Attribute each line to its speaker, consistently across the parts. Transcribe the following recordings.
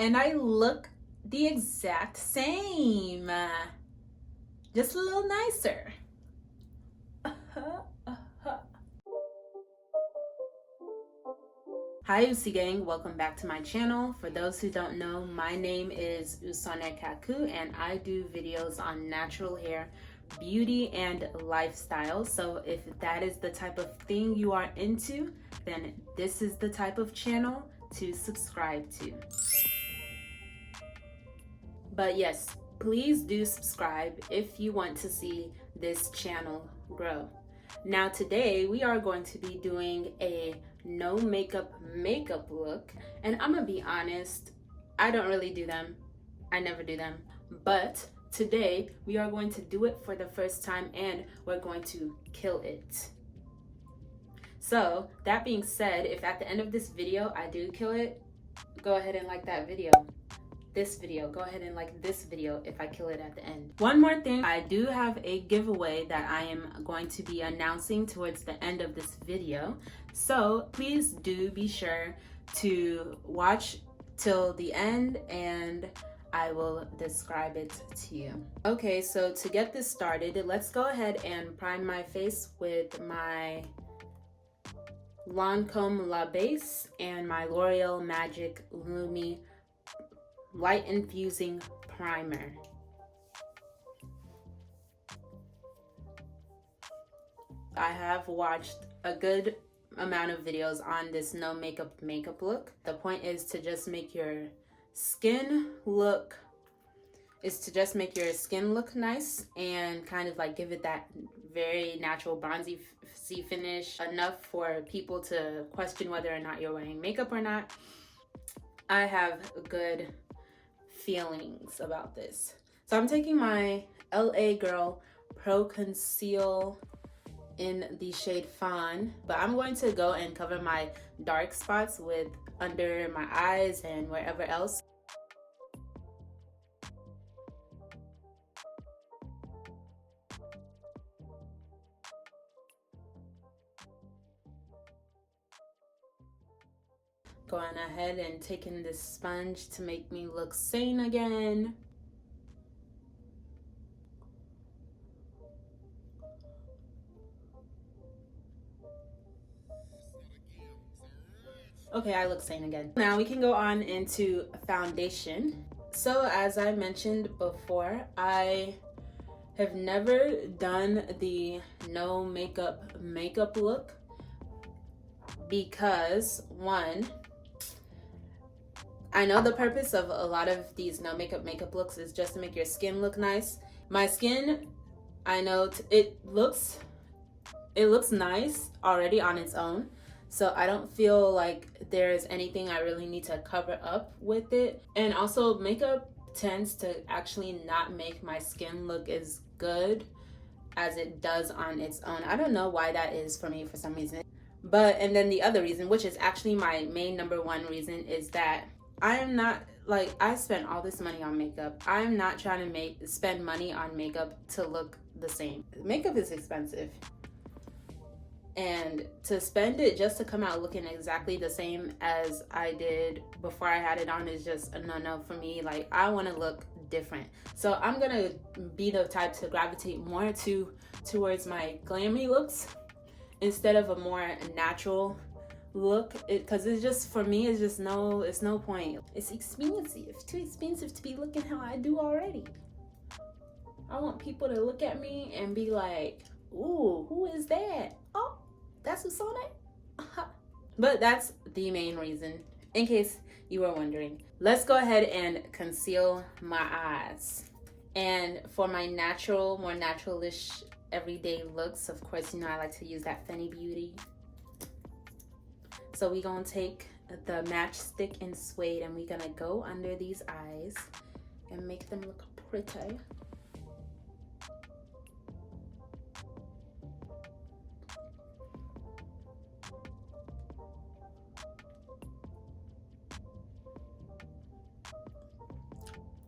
Speaker 1: and I look the exact same, just a little nicer. Hi Usi Gang, welcome back to my channel. For those who don't know, my name is Usone Kaku and I do videos on natural hair, beauty, and lifestyle. So if that is the type of thing you are into, then this is the type of channel to subscribe to. But yes, please do subscribe if you want to see this channel grow. Now today we are going to be doing a no makeup look, and I'm gonna be honest, I don't really do them. I never do them. But today we are going to do it for the first time and we're going to kill it. So that being said, if at the end of this video I do kill it, go ahead and like that video. This video, go ahead and like this video if I kill it at the end. One more thing, I do have a giveaway that I am going to be announcing towards the end of this video, so please do be sure to watch till the end and I will describe it to you. Okay, so to get this started, let's go ahead and prime my face with my Lancome La Base and my L'Oreal Magic Lumi Light Infusing Primer. I have watched a good amount of videos on this no makeup look. The point is to just make your skin look nice and kind of like give it that very natural bronzy finish, enough for people to question whether or not you're wearing makeup or not. I have good feelings about this. So I'm taking my LA Girl Pro Conceal in the shade Fawn, but I'm going to go and cover my dark spots with under my eyes and wherever else. Going ahead and taking this sponge to make me look sane again. Okay, I look sane again. Now we can go on into foundation. So as I mentioned before, I have never done the no makeup look because, one, I know the purpose of a lot of these no makeup looks is just to make your skin look nice. My skin, I know it looks nice already on its own, so I don't feel like there's anything I really need to cover up with it. And also, makeup tends to actually not make my skin look as good as it does on its own. I don't know why that is for me for some reason. And then the other reason, which is actually my main number one reason, is that I am not, like, I spent all this money on makeup. I'm not trying to spend money on makeup to look the same. Makeup is expensive. And to spend it just to come out looking exactly the same as I did before I had it on is just a no-no for me. Like, I want to look different. So I'm going to be the type to gravitate more towards my glammy looks instead of a more natural look, because it's just, for me, it's no point. It's expensive, too expensive to be looking how I do already. I want people to look at me and be like, ooh, who is that? Oh, that's what's on it. But that's the main reason, in case you were wondering. Let's go ahead and conceal my eyes. And for my more naturalish everyday looks, of course, you know I like to use that Fenty Beauty. So we're gonna take the matchstick in suede and we're gonna go under these eyes and make them look pretty.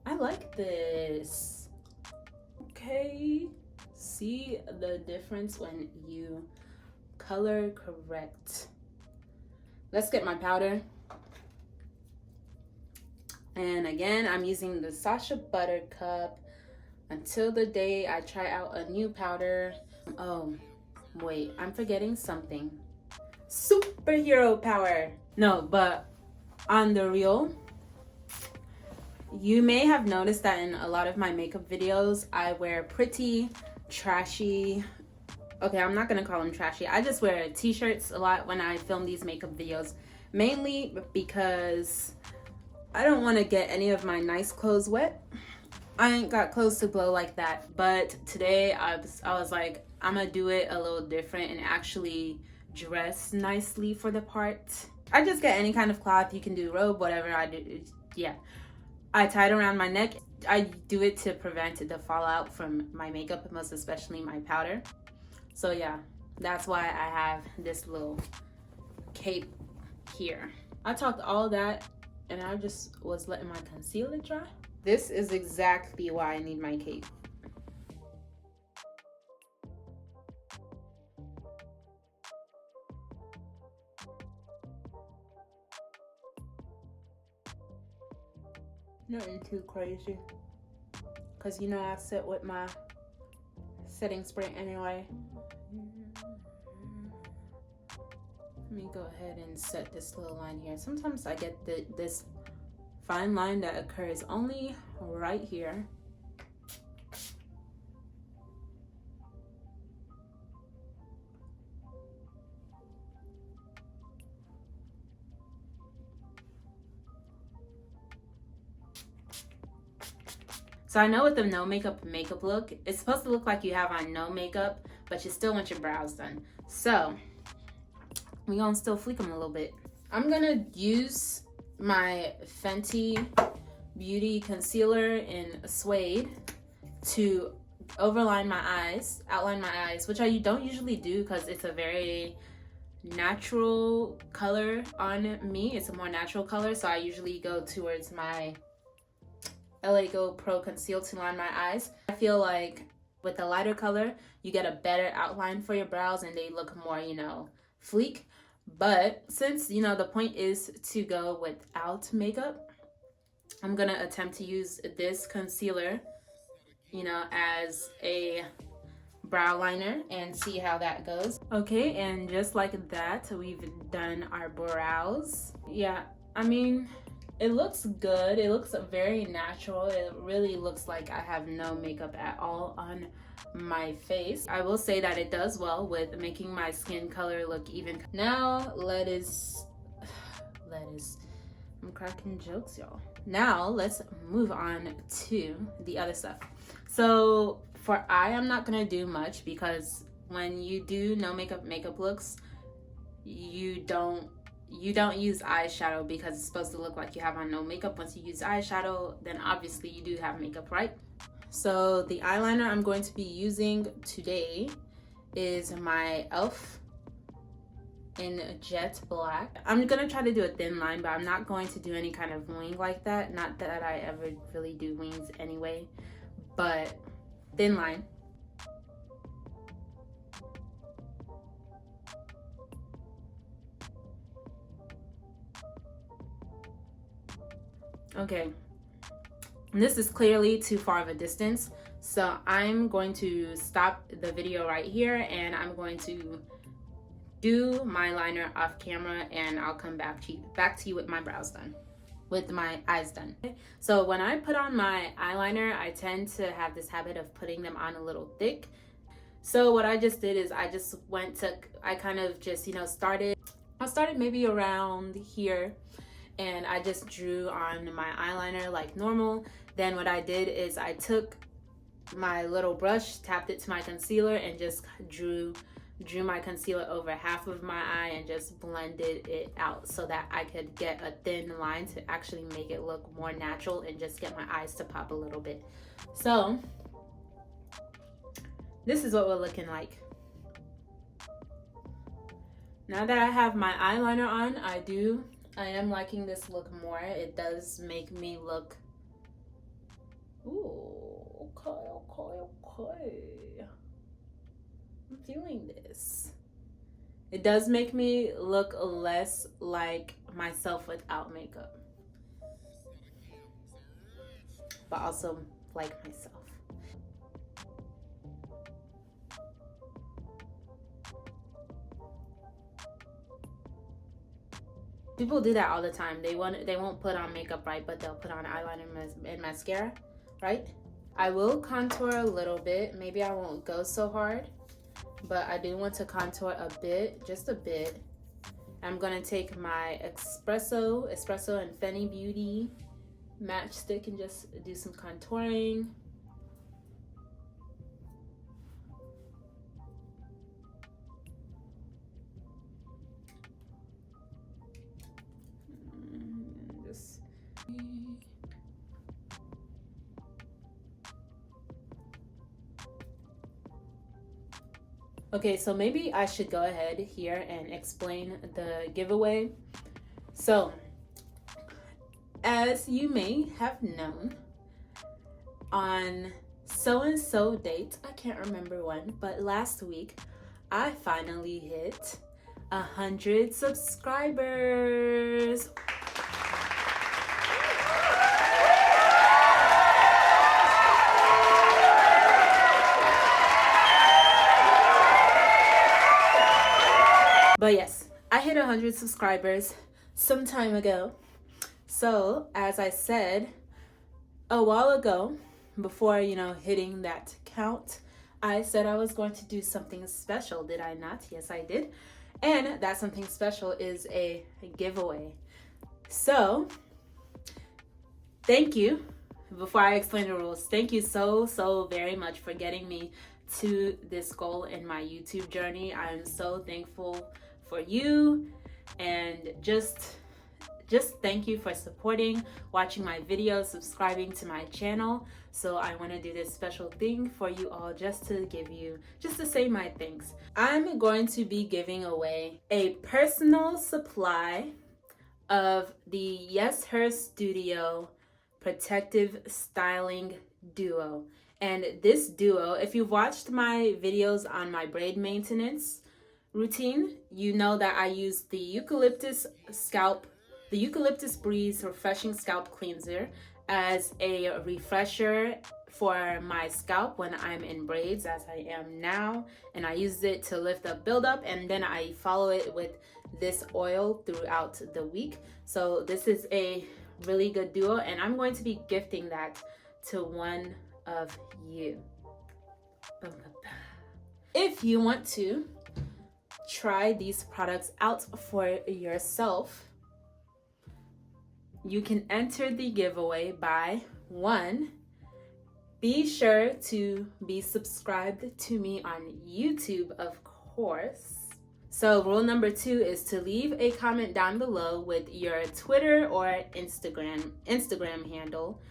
Speaker 1: I like this. Okay, see the difference when you color correct. Let's get my powder. And again, I'm using the Sasha Buttercup Until the Day I Try Out a New Powder. Oh, wait, I'm forgetting something. Superhero power. No, but on the real, you may have noticed that in a lot of my makeup videos, I wear pretty, trashy, okay, I'm not gonna call them trashy. I just wear t-shirts a lot when I film these makeup videos, mainly because I don't want to get any of my nice clothes wet. I ain't got clothes to blow like that. But today I was like, I'm gonna do it a little different and actually dress nicely for the part. I just get any kind of cloth. You can do robe, whatever I do. Yeah, I tie it around my neck. I do it to prevent the fallout from my makeup, most especially my powder. So yeah, that's why I have this little cape here. I talked all that and I just was letting my concealer dry. This is exactly why I need my cape. Nothing too crazy. Cause you know I sit with my setting spray anyway. Let me go ahead and set this little line here. Sometimes I get this fine line that occurs only right here. So I know with the no makeup look, it's supposed to look like you have on no makeup, but you still want your brows done. So we're gonna still fleek them a little bit. I'm gonna use my Fenty Beauty Concealer in Suede to outline my eyes, which I don't usually do because it's a very natural color on me. It's a more natural color, so I usually go towards my LA Go Pro Conceal to line my eyes. I feel like with the lighter color, you get a better outline for your brows and they look more, you know, fleek. But since, you know, the point is to go without makeup, I'm gonna attempt to use this concealer, you know, as a brow liner and see how that goes. Okay, and just like that, we've done our brows. Yeah, I mean, it looks good. It looks very natural. It really looks like I have no makeup at all on my face. I will say that it does well with making my skin color look even. Now lettuce, I'm cracking jokes, y'all. Now let's move on to the other stuff. So for eye, I'm not gonna do much because when you do no makeup looks, you don't use eyeshadow because it's supposed to look like you have on no makeup. Once you use eyeshadow, then obviously you do have makeup, right? So the eyeliner I'm going to be using today is my e.l.f. in Jet Black. I'm gonna try to do a thin line, but I'm not going to do any kind of wing like that. Not that I ever really do wings anyway, but thin line. Okay, this is clearly too far of a distance, so I'm going to stop the video right here and I'm going to do my liner off camera and I'll come back to you with my brows done, with my eyes done. So when I put on my eyeliner, I tend to have this habit of putting them on a little thick. So what I just did is I kind of just, you know, I started maybe around here and I just drew on my eyeliner like normal. Then what I did is I took my little brush, tapped it to my concealer and just drew my concealer over half of my eye and just blended it out so that I could get a thin line to actually make it look more natural and just get my eyes to pop a little bit. So this is what we're looking like. Now that I have my eyeliner on, I am liking this look more. It does make me look, ooh, okay. I'm feeling this. It does make me look less like myself without makeup. but also like myself. People do that all the time. They won't put on makeup, right, but they'll put on eyeliner and mascara, right? I will contour a little bit. Maybe I won't go so hard, but I do want to contour a bit, just a bit. I'm gonna take my espresso and Fenty Beauty matchstick and just do some contouring. Okay, so maybe I should go ahead here and explain the giveaway. So, as you may have known, on so-and-so date, I can't remember when, but last week, I finally hit 100 subscribers. But yes, I hit 100 subscribers some time ago. So, as I said a while ago, before, hitting that count, I said I was going to do something special. Did I not? Yes, I did. And that something special is a giveaway. So, thank you. Before I explain the rules, thank you so very much for getting me to this goal in my YouTube journey. I am so thankful for you, and just thank you for supporting, watching my videos, subscribing to my channel. So I want to do this special thing for you all, just to say my thanks. I'm going to be giving away a personal supply of the Yes Her Studio Protective Styling Duo. And this duo, if you've watched my videos on my braid maintenance routine, you know that I use the Eucalyptus Breeze Refreshing Scalp Cleanser as a refresher for my scalp when I'm in braids, as I am now. And I use it to lift up buildup, and then I follow it with this oil throughout the week. So this is a really good duo, and I'm going to be gifting that to one of you. If you want to try these products out for yourself, you can enter the giveaway by 1, be sure to be subscribed to me on YouTube, of course. So rule number 2 is to leave a comment down below with your Twitter or Instagram handle,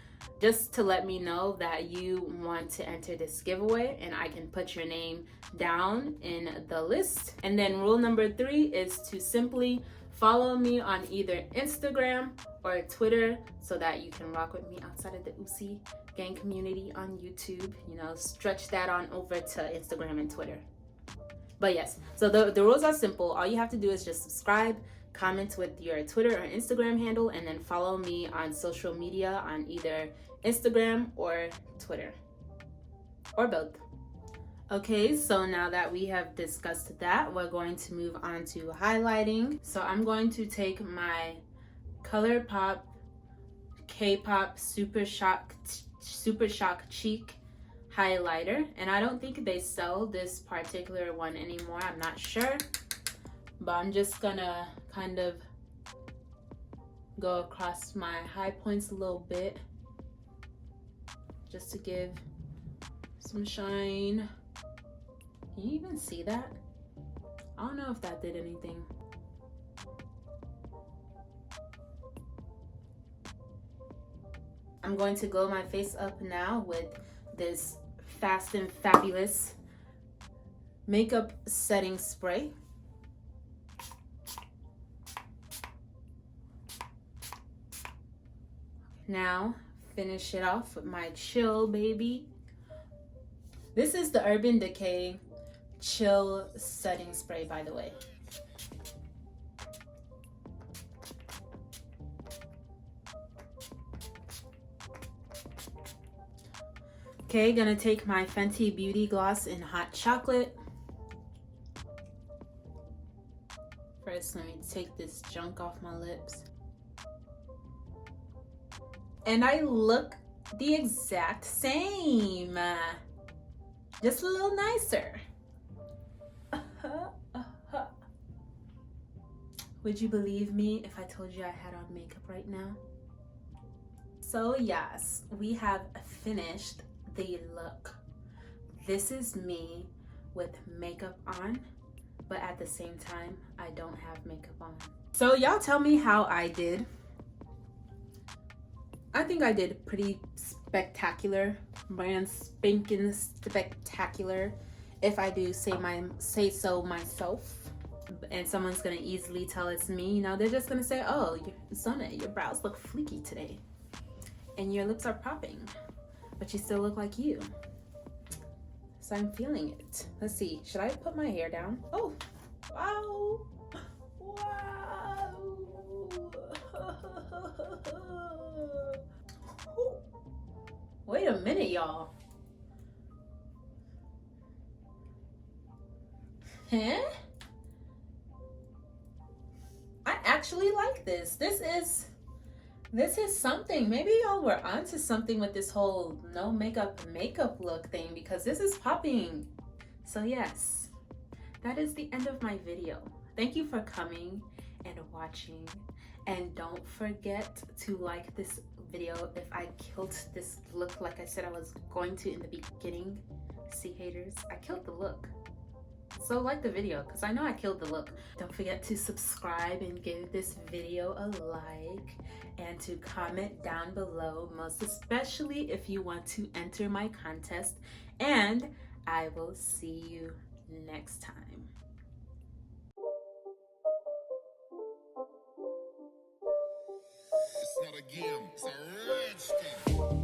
Speaker 1: just to let me know that you want to enter this giveaway, and I can put your name down in the list. And then rule number 3 is to simply follow me on either Instagram or Twitter, so that you can rock with me outside of the Usi gang community on YouTube. Stretch that on over to Instagram and Twitter. But yes, so the rules are simple. All you have to do is just subscribe, comment with your Twitter or Instagram handle, and then follow me on social media on either Instagram or Twitter, or both. Okay, so now that we have discussed that, we're going to move on to highlighting. So I'm going to take my ColourPop K-Pop Super Shock Cheek highlighter, and I don't think they sell this particular one anymore. I'm not sure, but I'm just gonna kind of go across my high points a little bit, just to give some shine. Can you even see that? I don't know if that did anything. I'm going to glow my face up now with this Fast and Fabulous makeup setting spray. Now finish it off with my Chill Baby. This is the Urban Decay Chill Setting Spray, by the way. Okay, gonna take my Fenty Beauty Gloss in Hot Chocolate. First, let me take this junk off my lips. And I look the exact same, just a little nicer. Would you believe me if I told you I had on makeup right now? So yes, we have finished the look. This is me with makeup on, but at the same time, I don't have makeup on. So y'all tell me how I did. I think I did pretty spectacular, brand spanking spectacular, if I do say so myself. And someone's gonna easily tell it's me. You know, they're just gonna say, "Oh, Zona, your brows look fleeky today, and your lips are popping, but you still look like you." So I'm feeling it. Let's see. Should I put my hair down? Oh, wow, wow. Wait a minute, y'all. Huh? I actually like this. This is something. Maybe y'all were onto something with this whole no makeup look thing, because this is popping. So yes, that is the end of my video. Thank you for coming and watching. And don't forget to like this video if I killed this look like I said I was going to in the beginning. See, haters, I killed the look. So like the video, because I know I killed the look. Don't forget to subscribe and give this video a like, and to comment down below, most especially if you want to enter my contest. And I will see you next time.
Speaker 2: It's not a game, it's a rich thing.